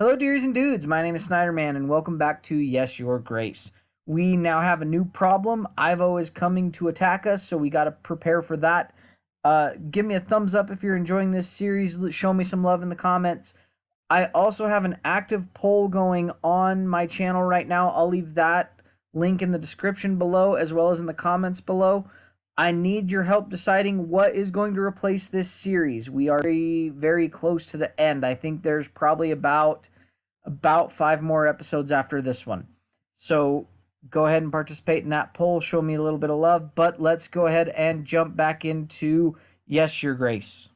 Hello, dears and dudes. My name is Snyderman, and welcome back to Yes, Your Grace. We now have a new problem. Ivo is coming to attack us, so we got to prepare for that. Give me a thumbs up if you're enjoying this series. Show me some love in the comments. I also have an active poll going on my channel right now. I'll leave that link in the description below as well as in the comments below. I need your help deciding what is going to replace this series. We are very, very close to the end. I think there's probably about five more episodes after this one. So go ahead and participate in that poll. Show me a little bit of love. But let's go ahead and jump back into Yes, Your Grace.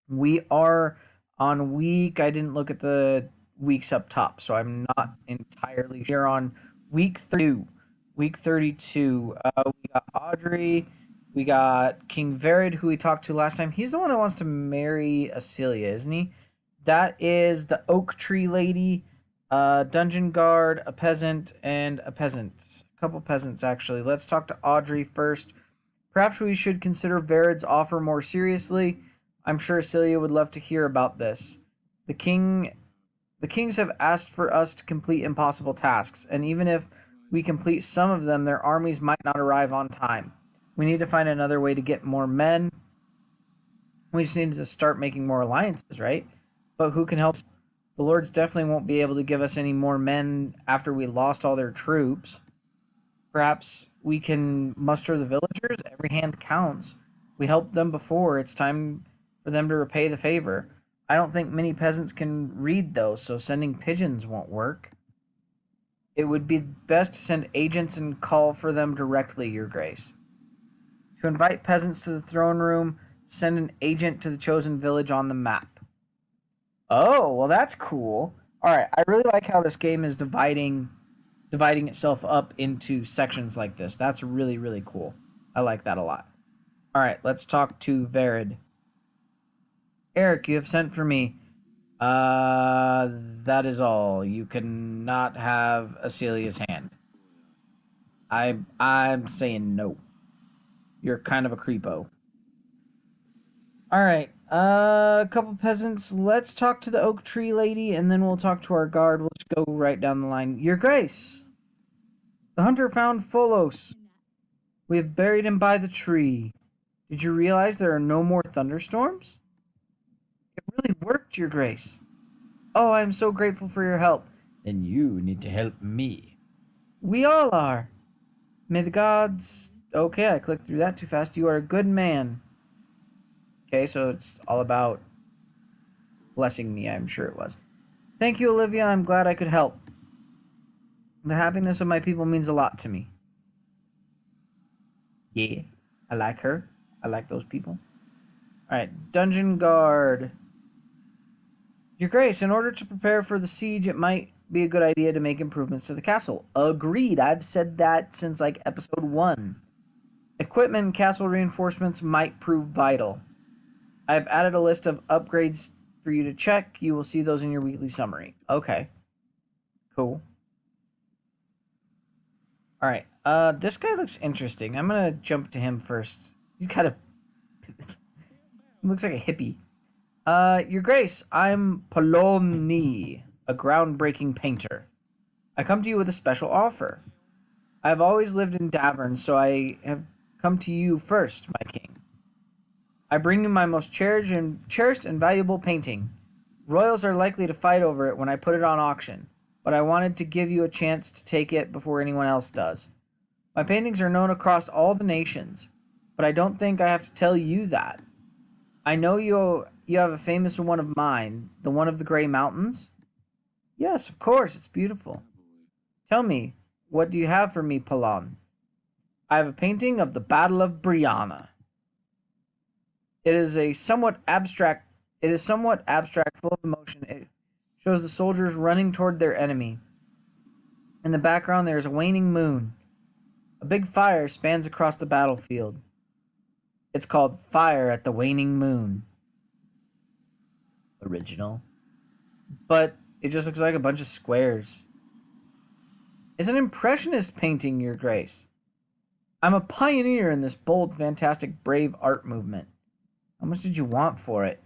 We are on week. I didn't look at the weeks up top, so I'm not entirely sure. On week 32. Week 32. We got Audrey. We got King Verid, who we talked to last time. He's the one that wants to marry Acelia, isn't he? That is the Oak Tree Lady, Dungeon Guard, a peasant, and a peasant. A couple peasants, actually. Let's talk to Audrey first. Perhaps we should consider Verid's offer more seriously. I'm sure Celia would love to hear about this. The kings have asked for us to complete impossible tasks, and even if we complete some of them, their armies might not arrive on time. We need to find another way to get more men. We just need to start making more alliances, right? But who can help? The lords definitely won't be able to give us any more men after we lost all their troops. Perhaps we can muster the villagers? Every hand counts. We helped them before. It's time for them to repay the favor. I don't think many peasants can read, though, so sending pigeons won't work. It would be best to send agents and call for them directly, Your Grace. To invite peasants to the throne room, send an agent to the chosen village on the map. Oh, well, that's cool. All right, I really like how this game is dividing itself up into sections like this. That's really, really cool. I like that a lot. All right, let's talk to Verid. Eryk, you have sent for me. That is all. You cannot have Acelia's hand. I'm saying no. You're kind of a creepo. All right. A couple peasants. Let's talk to the Oak Tree Lady, and then we'll talk to our guard. We'll just go right down the line. Your Grace, the hunter found Folos. We have buried him by the tree. Did you realize there are no more thunderstorms? It really worked, Your Grace. Oh, I'm so grateful for your help. Then you need to help me. We all are. May the gods... Okay, I clicked through that too fast. You are a good man. Okay, so it's all about blessing me, I'm sure it was. Thank you, Olivia. I'm glad I could help. The happiness of my people means a lot to me. Yeah, I like her. I like those people. Alright, Dungeon Guard. Your Grace, in order to prepare for the siege, it might be a good idea to make improvements to the castle. Agreed. I've said that since, like, episode 1. Equipment and castle reinforcements might prove vital. I've added a list of upgrades for you to check. You will see those in your weekly summary. Okay. Cool. Alright. This guy looks interesting. I'm gonna jump to him first. He's got a... looks like a hippie. Your Grace, I'm Polomni, a groundbreaking painter. I come to you with a special offer. I've always lived in Davern, so I have come to you first, my king. I bring you my most cherished and valuable painting. Royals are likely to fight over it when I put it on auction, but I wanted to give you a chance to take it before anyone else does. My paintings are known across all the nations, but I don't think I have to tell you that. I know you have a famous one of mine, the one of the Grey Mountains? Yes, of course, it's beautiful. Tell me, what do you have for me, Palon? I have a painting of the Battle of Brianna. It is somewhat abstract, full of emotion. It shows the soldiers running toward their enemy. In the background, there is a waning moon. A big fire spans across the battlefield. It's called Fire at the Waning Moon. Original. But it just looks like a bunch of squares. It's an impressionist painting, Your Grace. I'm a pioneer in this bold, fantastic, brave art movement. How much did you want for it?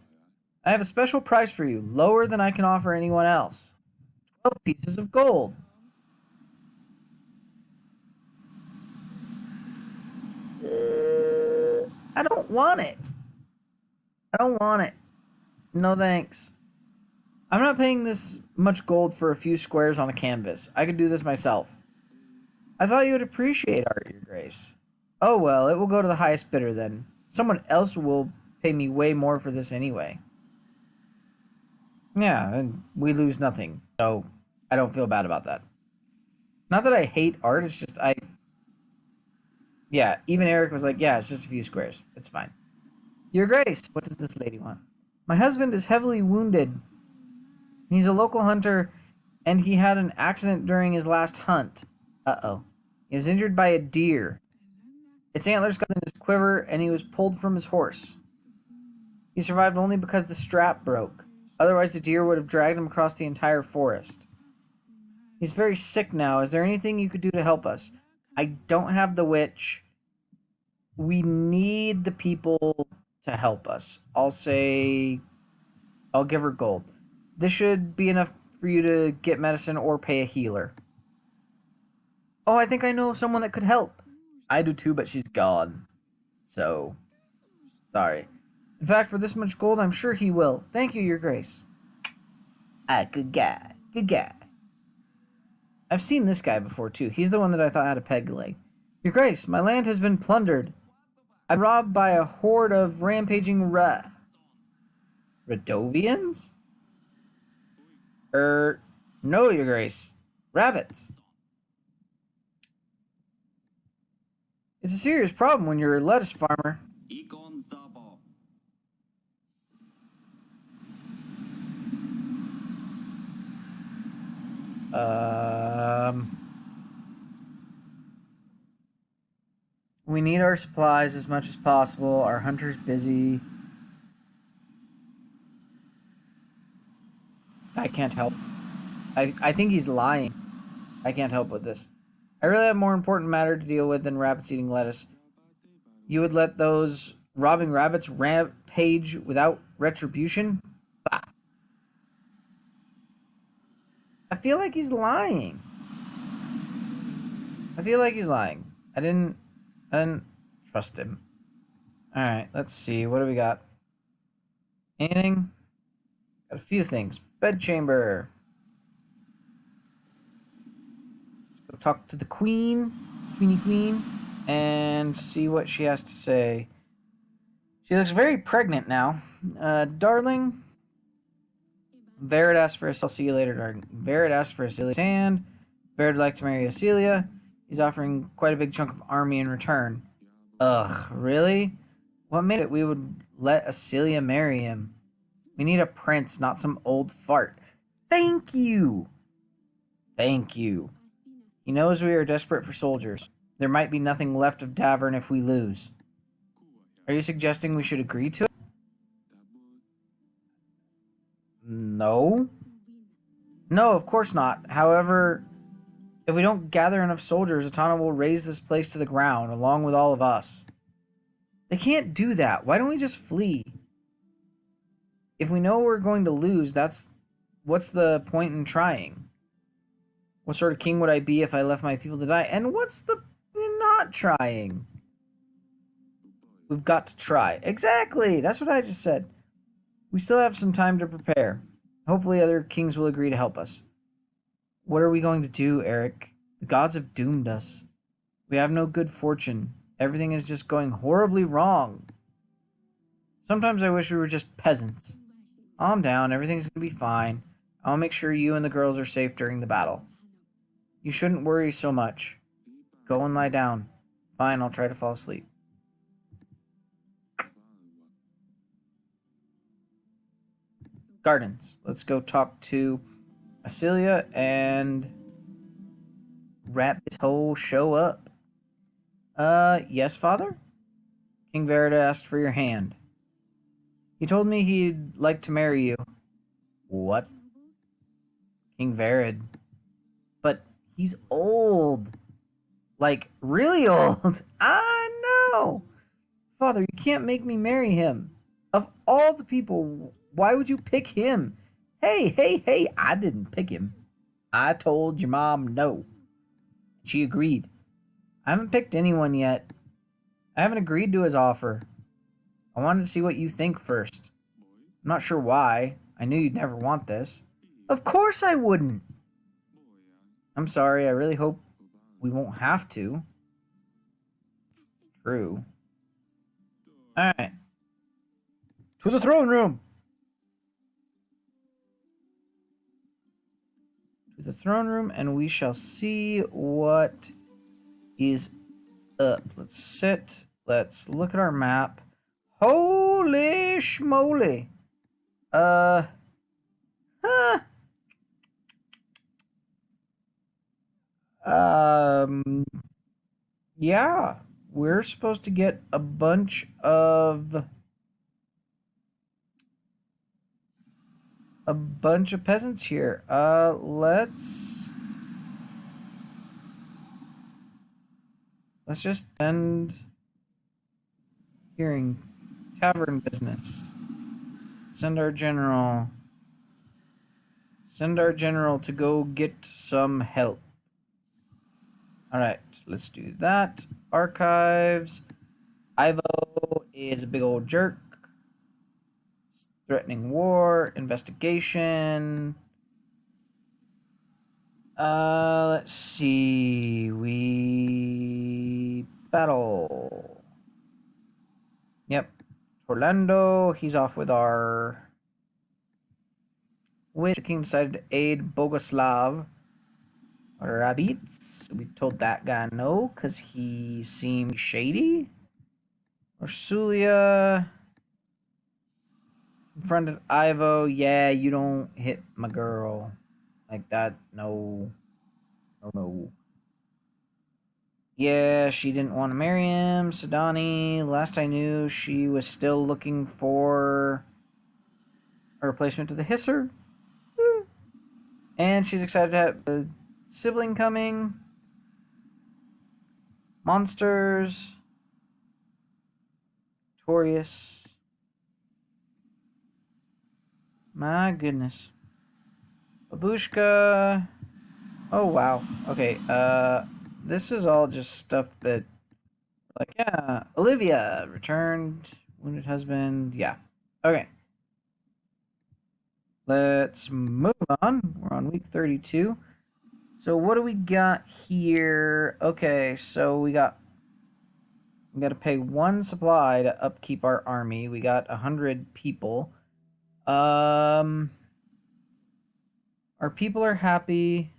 I have a special price for you, lower than I can offer anyone else. 12 pieces of gold. I don't want it. I don't want it. No thanks. I'm not paying this much gold for a few squares on a canvas. I could do this myself. I thought you would appreciate art, Your Grace. Oh well, it will go to the highest bidder then. Someone else will pay me way more for this anyway. Yeah, and we lose nothing, so I don't feel bad about that. Not that I hate art, it's just Yeah, even Eryk was like, yeah, it's just a few squares. It's fine. Your Grace, what does this lady want? My husband is heavily wounded. He's a local hunter, and he had an accident during his last hunt. Uh-oh. He was injured by a deer. Its antlers got in his quiver, and he was pulled from his horse. He survived only because the strap broke. Otherwise, the deer would have dragged him across the entire forest. He's very sick now. Is there anything you could do to help us? I don't have the witch. We need the people to help us. I'll give her gold. This should be enough for you to get medicine or pay a healer. Oh, I think I know someone that could help. I do too, but she's gone. So, sorry. In fact, for this much gold, I'm sure he will. Thank you, Your Grace. Good guy. Good guy. I've seen this guy before, too. He's the one that I thought had a peg leg. Your Grace, my land has been plundered. I'm robbed by a horde of rampaging Radovians? No, Your Grace. Rabbits. It's a serious problem when you're a lettuce farmer. We need our supplies as much as possible. Our hunter's busy. I can't help. I think he's lying. I can't help with this. I really have a more important matter to deal with than rabbits eating lettuce. You would let those robbing rabbits rampage without retribution? Bah. I feel like he's lying. I didn't trust him. Alright, let's see. What do we got? Anything? Got a few things. Bedchamber. Let's go talk to the Queen. Queen. And see what she has to say. She looks very pregnant now. Darling. Verid asked for a see you later, darling. Verid asked for Acelia's hand. Verid would like to marry Acelia. He's offering quite a big chunk of army in return. Ugh, really? What made it we would let Acelia marry him? We need a prince, not some old fart. Thank you! Thank you. He knows we are desperate for soldiers. There might be nothing left of Davern if we lose. Are you suggesting we should agree to it? No. No, of course not. However, if we don't gather enough soldiers, Atana will raze this place to the ground, along with all of us. They can't do that. Why don't we just flee? If we know we're going to lose, what's the point in trying? What sort of king would I be if I left my people to die? And what's the in not trying? We've got to try. Exactly! That's what I just said. We still have some time to prepare. Hopefully other kings will agree to help us. What are we going to do, Eryk? The gods have doomed us. We have no good fortune. Everything is just going horribly wrong. Sometimes I wish we were just peasants. Calm down, everything's going to be fine. I'll make sure you and the girls are safe during the battle. You shouldn't worry so much. Go and lie down. Fine, I'll try to fall asleep. Gardens. Let's go talk to Acelia and wrap this whole show up. Yes, father? King Verid asked for your hand. He told me he'd like to marry you. What? King Verid. But he's old. Like, really old. I know. Father, you can't make me marry him. Of all the people, Why would you pick him? Hey, hey, hey, I didn't pick him. I told your mom no. She agreed. I haven't picked anyone yet. I haven't agreed to his offer. I wanted to see what you think first. I'm not sure why. I knew you'd never want this. Of course I wouldn't. I'm sorry, I really hope we won't have to. True. Alright. To the throne room! To the throne room, and we shall see what is up. Let's sit. Let's look at our map. Holy schmoly! Huh. Yeah, we're supposed to get a bunch of peasants here. Let's just send hearing tavern business. Send our general. Send our general to go get some help. Alright, let's do that. Archives. Ivo is a big old jerk. Threatening war. Investigation. Let's see. We battle. Yep. Orlando. He's off with our... Which the king decided to aid Bogoslav Rabits. We told that guy no, because he seemed shady. Ursulia confronted Ivo. Yeah, you don't hit my girl like that. No. No, no. Yeah, she didn't want to marry him. Sedani, last I knew, she was still looking for a replacement to the Hisser. And she's excited to have a sibling coming. Monsters. Victorious. My goodness. Babushka. Oh, wow. Okay, this is all just stuff that, like, yeah. Olivia returned. Wounded husband. Yeah. Okay. Let's move on. We're on week 32. So what do we got here? Okay, so we got to pay 1 supply to upkeep our army. We got 100 people. Our people are happy.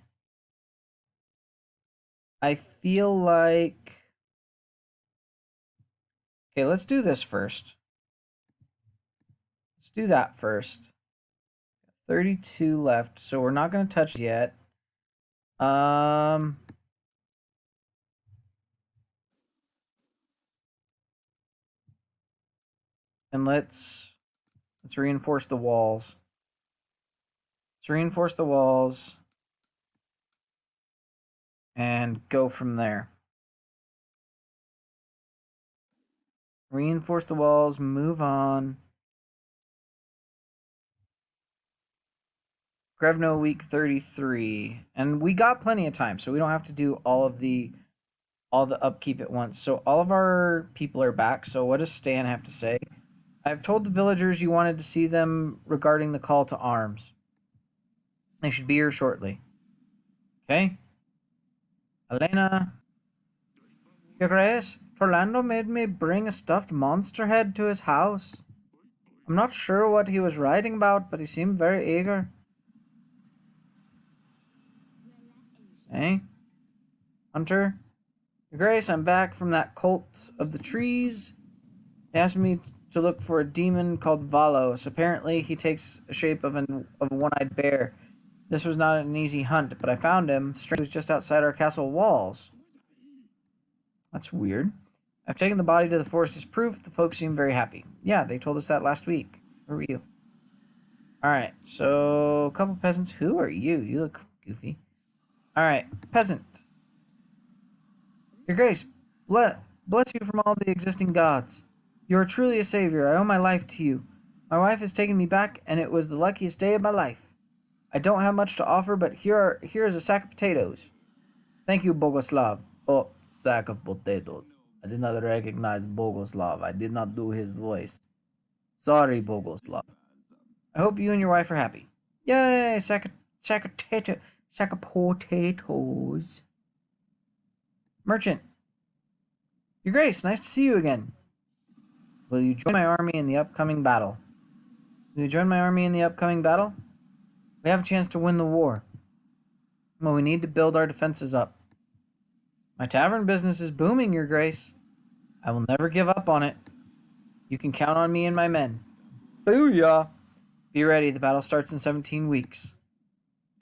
I feel like... Okay, let's do this first. Let's do that first. 32 left, so we're not going to touch yet. And let's reinforce the walls. Let's reinforce the walls and go from there. Reinforce the walls, move on. Grevno week 33. And we got plenty of time, so we don't have to do all the upkeep at once. So all of our people are back. So what does Stan have to say? I've told the villagers you wanted to see them regarding the call to arms. They should be here shortly. Okay? Elena. Your Grace, Orlando made me bring a stuffed monster head to his house. I'm not sure what he was writing about, but he seemed very eager. Hey? Hunter? Your Grace, I'm back from that cult of the trees. They asked me to look for a demon called Valos. Apparently, he takes the shape of a one-eyed bear. This was not an easy hunt, but I found him. He was just outside our castle walls. That's weird. I've taken the body to the forest as proof. The folks seem very happy. Yeah, they told us that last week. Where were you? Alright, so a couple peasants. Who are you? You look goofy. Alright, peasant. Your Grace, bless you from all the existing gods. You are truly a savior. I owe my life to you. My wife has taken me back, and it was the luckiest day of my life. I don't have much to offer, but here is a sack of potatoes. Thank you, Bogoslav. Oh, sack of potatoes. I did not recognize Bogoslav. I did not do his voice. Sorry, Bogoslav. I hope you and your wife are happy. Yay, sack of potatoes. Merchant. Your Grace, nice to see you again. Will you join my army in the upcoming battle? Will you join my army in the upcoming battle? We have a chance to win the war. Well, we need to build our defenses up. My tavern business is booming, Your Grace. I will never give up on it. You can count on me and my men. Booyah! Be ready, the battle starts in 17 weeks.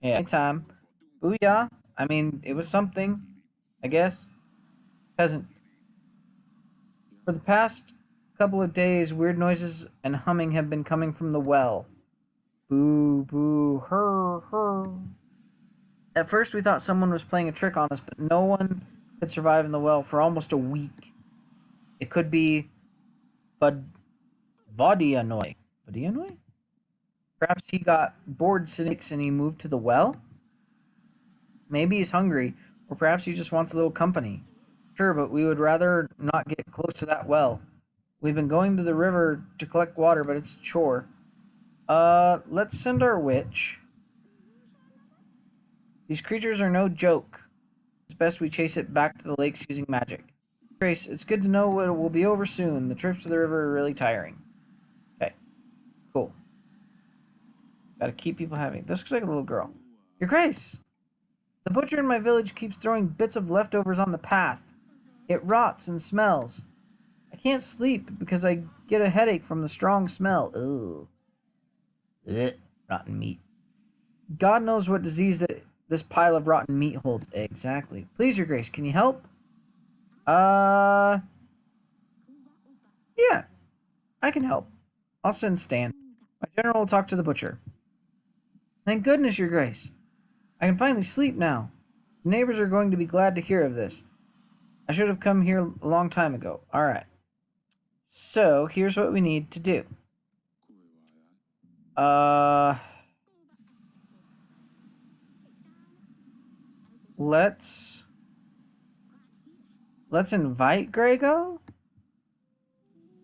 Yeah, time. Booyah! I mean, it was something, I guess. Peasant. For the past couple of days, weird noises and humming have been coming from the well. Boo, boo, her. At first, we thought someone was playing a trick on us, but no one could survive in the well for almost a week. It could be Vodianoi. Vodianoi? Perhaps he got bored sitting and he moved to the well? Maybe he's hungry, or perhaps he just wants a little company. Sure, but we would rather not get close to that well. We've been going to the river to collect water, but it's a chore. Let's send our witch. These creatures are no joke. It's best we chase it back to the lakes using magic. Grace, it's good to know it will be over soon. The trips to the river are really tiring. Okay, cool. Gotta keep people happy. This looks like a little girl. Your Grace! The butcher in my village keeps throwing bits of leftovers on the path. It rots and smells. I can't sleep because I get a headache from the strong smell. Ugh. Ugh. Rotten meat. God knows what disease that this pile of rotten meat holds. Exactly. Please, Your Grace, can you help? Yeah. I can help. I'll send Stan. My general will talk to the butcher. Thank goodness, Your Grace. I can finally sleep now. The neighbors are going to be glad to hear of this. I should have come here a long time ago. Alright. So, here's what we need to do. Let's invite Grego.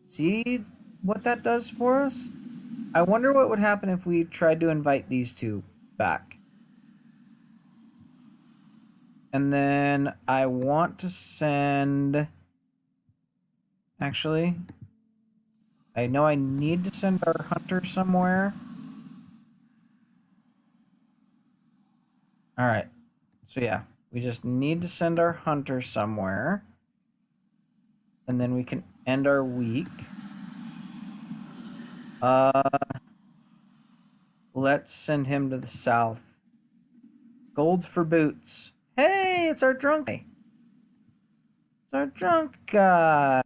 See what that does for us? I wonder what would happen if we tried to invite these two back. And then I want to send... Actually, I know I need to send our hunter somewhere. Alright. So yeah, we just need to send our hunter somewhere. And then we can end our week. Let's send him to the south. Gold for boots. Hey, it's our drunk guy. It's our drunk guy.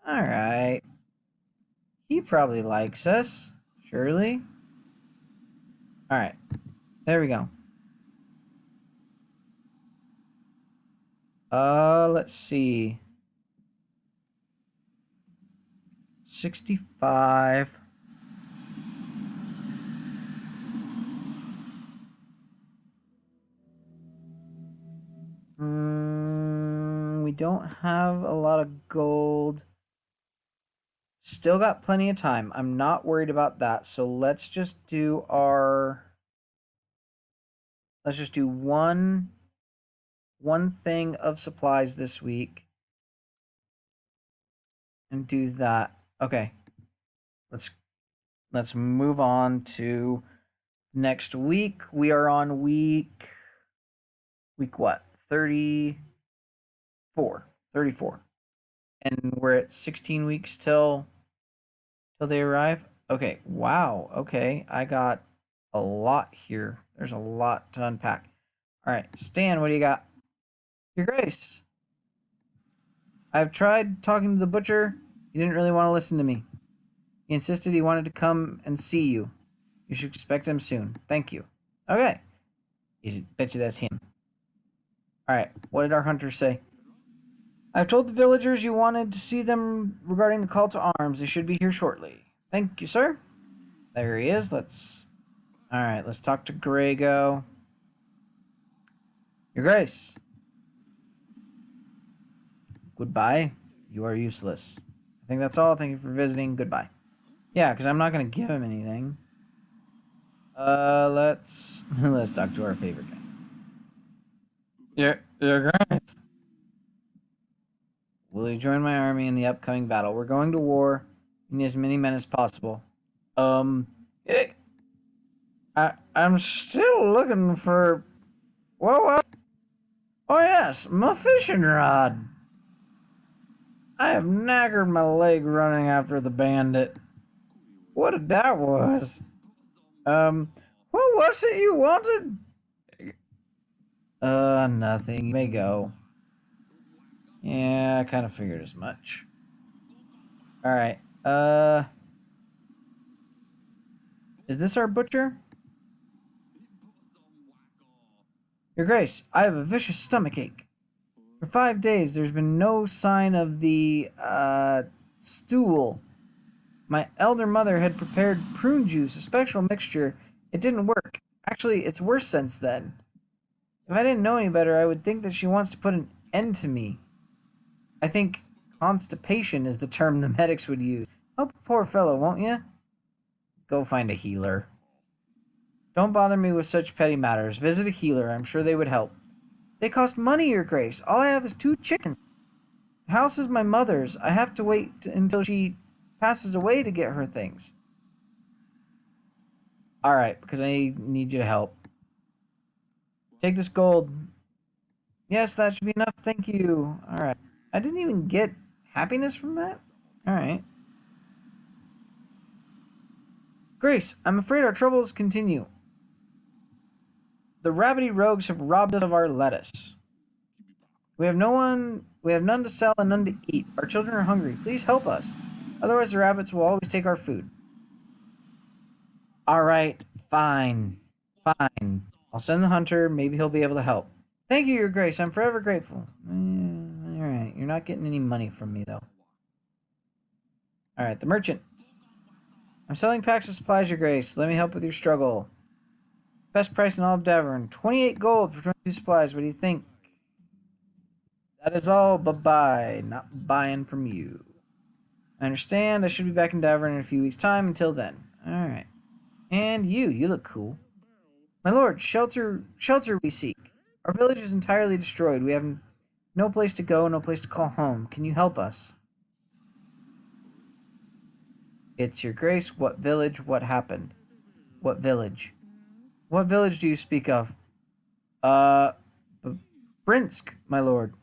Alright. He probably likes us. Surely. Alright. There we go. Let's see. 65. We don't have a lot of gold. Still got plenty of time. I'm not worried about that. So let's just do our... Let's just do one thing of supplies this week. And do that. Okay. Let's move on to next week. We are on week what? 34. 34. And we're at 16 weeks till they arrive. Okay. Wow. Okay. I got a lot here. There's a lot to unpack. All right. Stan, what do you got? Your Grace. I've tried talking to the butcher. He didn't really want to listen to me. He insisted he wanted to come and see you. You should expect him soon. Thank you. Okay. Bet you that's him. Alright, what did our hunter say? I've told the villagers you wanted to see them regarding the call to arms. They should be here shortly. Thank you, sir. There he is. Alright, let's talk to Grego. Your Grace. Goodbye. You are useless. I think that's all. Thank you for visiting. Goodbye. Yeah, because I'm not going to give him anything. Let's talk to our favorite guy. Your Grace. Will you join my army in the upcoming battle? We're going to war. You need as many men as possible. I'm still looking for... What? Oh, yes, my fishing rod. I have knackered my leg running after the bandit. What that was? What was it you wanted? Nothing. You may go. Yeah, I kind of figured as much. Alright, is this our butcher? Your Grace, I have a vicious stomachache. For 5 days, there's been no sign of the, stool. My elder mother had prepared prune juice, a special mixture. It didn't work. Actually, it's worse since then. If I didn't know any better, I would think that she wants to put an end to me. I think constipation is the term the medics would use. Help a poor fellow, won't you? Go find a healer. Don't bother me with such petty matters. Visit a healer. I'm sure they would help. They cost money, Your Grace. All I have is 2 chickens. The house is my mother's. I have to wait until she passes away to get her things. Alright, because I need you to help. Take this gold. Yes, that should be enough. Thank you. Alright. I didn't even get happiness from that? Alright. Grace, I'm afraid our troubles continue. The rabbity rogues have robbed us of our lettuce. We have none to sell and none to eat. Our children are hungry. Please help us. Otherwise the rabbits will always take our food. Alright, fine. I'll send the hunter. Maybe he'll be able to help. Thank you, Your Grace. I'm forever grateful. Alright, you're not getting any money from me, though. Alright, the merchant. I'm selling packs of supplies, Your Grace. Let me help with your struggle. Best price in all of Davern. 28 gold for 22 supplies. What do you think? That is all. Bye-bye. Not buying from you. I understand. I should be back in Davern in a few weeks' time. Until then. Alright. And you look cool. My lord, shelter we seek. Our village is entirely destroyed. We have no place to go, no place to call home. Can you help us? It's Your Grace. What village? What happened? What village? What village do you speak of? Brinsk, my lord.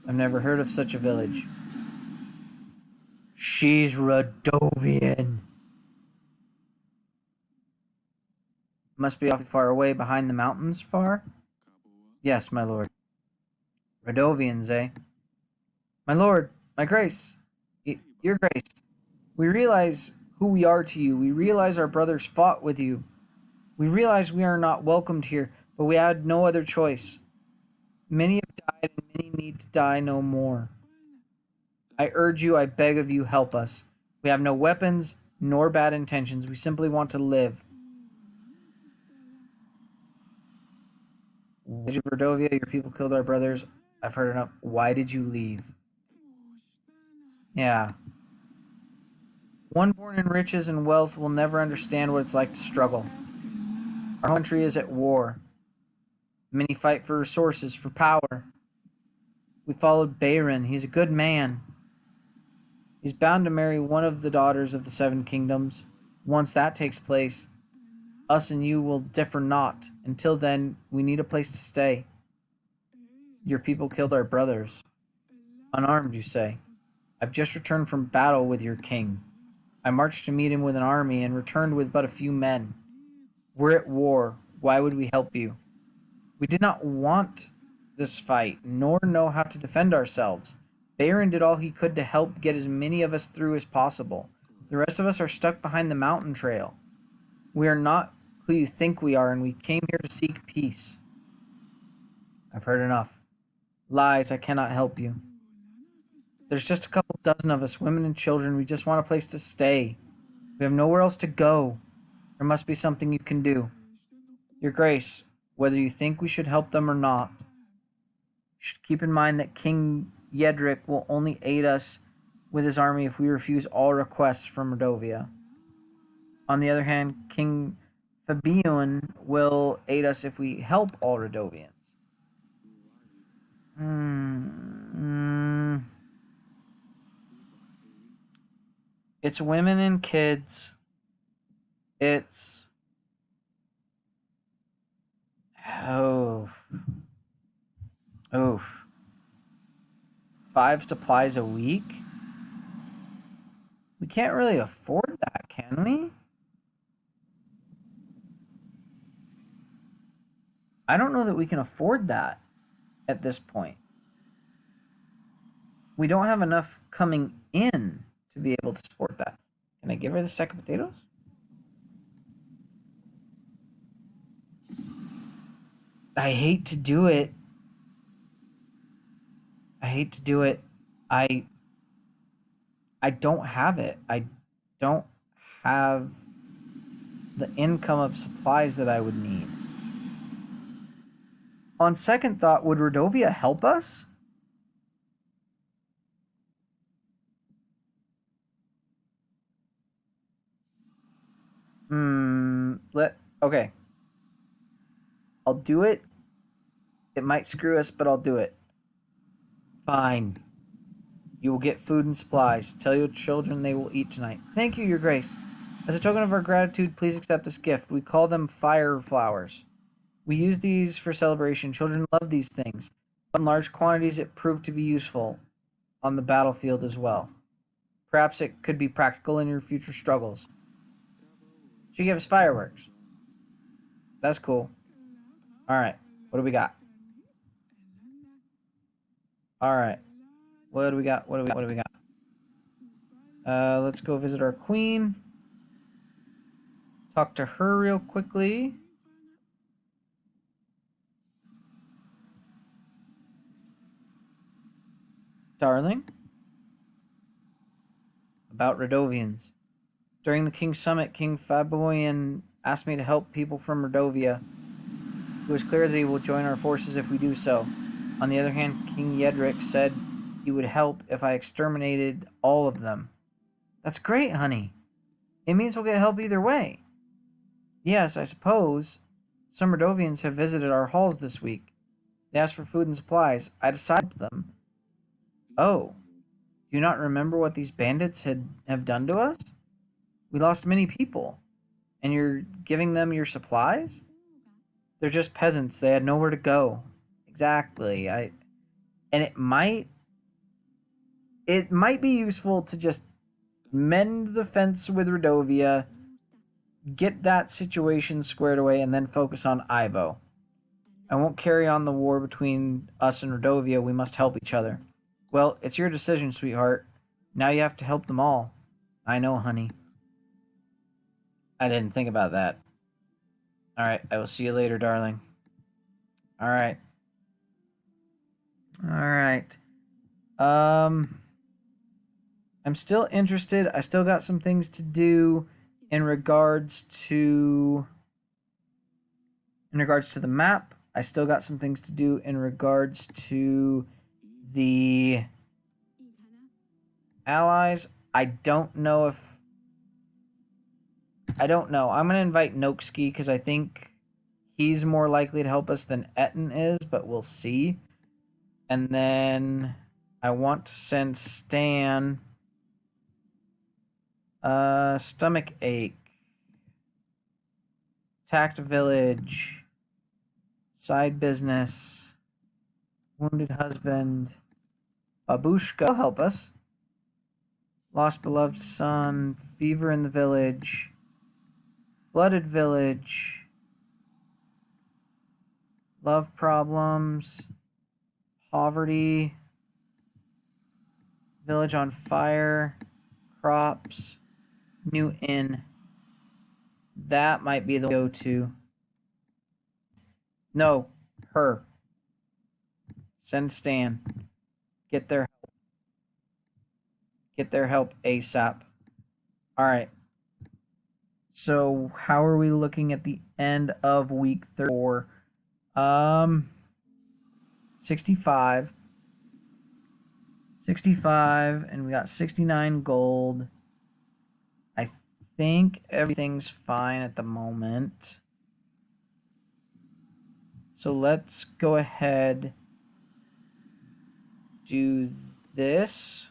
I've never heard of such a village. She's Radovian. Must be awfully far away, behind the mountains far? Yes, my lord. Radovians, eh? My lord, my grace, your grace, we realize who we are to you. We realize our brothers fought with you. We realize we are not welcomed here, but we had no other choice. Many have died, and many need to die no more. I urge you, I beg of you, help us. We have no weapons, nor bad intentions. We simply want to live. Verdovia, your people killed our brothers. I've heard enough. Why did you leave? Yeah. One born in riches and wealth will never understand what it's like to struggle. Our country is at war. Many fight for resources, for power. We followed Bayron. He's a good man. He's bound to marry one of the daughters of the 7 kingdoms. Once that takes place, us and you will differ not. Until then, we need a place to stay. Your people killed our brothers. Unarmed, you say. I've just returned from battle with your king. I marched to meet him with an army and returned with but a few men. We're at war. Why would we help you? We did not want this fight, nor know how to defend ourselves. Bayron did all he could to help get as many of us through as possible. The rest of us are stuck behind the mountain trail. We are not who you think we are, and we came here to seek peace. I've heard enough. Lies, I cannot help you. There's just a couple dozen of us, women and children. We just want a place to stay. We have nowhere else to go. There must be something you can do. Your Grace, whether you think we should help them or not, you should keep in mind that King Eryk will only aid us with his army if we refuse all requests from Radovia. On the other hand, King Fabian will aid us if we help all Radovians. It's women and kids. It's... Oh. 5 supplies a week? We can't really afford that, can we? I don't know that we can afford that at this point. We don't have enough coming in to be able to support that. Can I give her the sack of potatoes? I hate to do it. I don't have it. I don't have the income of supplies that I would need. On second thought, would Radovia help us? Okay. I'll do it. It might screw us, but I'll do it. Fine. You will get food and supplies. Tell your children they will eat tonight. Thank you, Your Grace. As a token of our gratitude, please accept this gift. We call them fire flowers. We use these for celebration. Children love these things. But in large quantities, it proved to be useful on the battlefield as well. Perhaps it could be practical in your future struggles. She gave us fireworks. That's cool. Alright. What do we got? Alright. What do we got? Let's go visit our queen. Talk to her real quickly. Darling. About Radovians. During the King's Summit, King Fabian asked me to help people from Radovia. It was clear that he will join our forces if we do so. On the other hand, King Eryk said he would help if I exterminated all of them. That's great, honey. It means we'll get help either way. Yes, I suppose. Some Radovians have visited our halls this week. They asked for food and supplies. I decided to help them. Oh, do you not remember what these bandits have done to us? We lost many people. And you're giving them your supplies? They're just peasants. They had nowhere to go. Exactly. And it might be useful to just mend the fence with Radovia, get that situation squared away, and then focus on Ivo. I won't carry on the war between us and Radovia. We must help each other. Well, it's your decision, sweetheart. Now you have to help them all. I know, honey. I didn't think about that. Alright, I will see you later, darling. Alright. I'm still interested. I still got some things to do in regards to the map. I still got some things to do in regards to the allies. I don't know. I'm going to invite Noksky because I think he's more likely to help us than Etten is, but we'll see. And then I want to send Stan stomach ache, attacked village, side business, wounded husband, babushka will help us, lost beloved son, fever in the village, flooded village, love problems, poverty, village on fire, crops, new inn. That might be the go-to. No, her. Send Stan. Get their help. Get their help ASAP. Alright. So how are we looking at the end of week 34? 65. 65, and we got 69 gold. I think everything's fine at the moment. So let's go ahead, do this.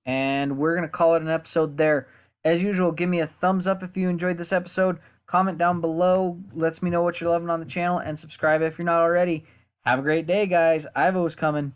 And we're going to call it an episode there. As usual, give me a thumbs up if you enjoyed this episode. Comment down below. Lets me know what you're loving on the channel. And subscribe if you're not already. Have a great day, guys. Ivo's coming.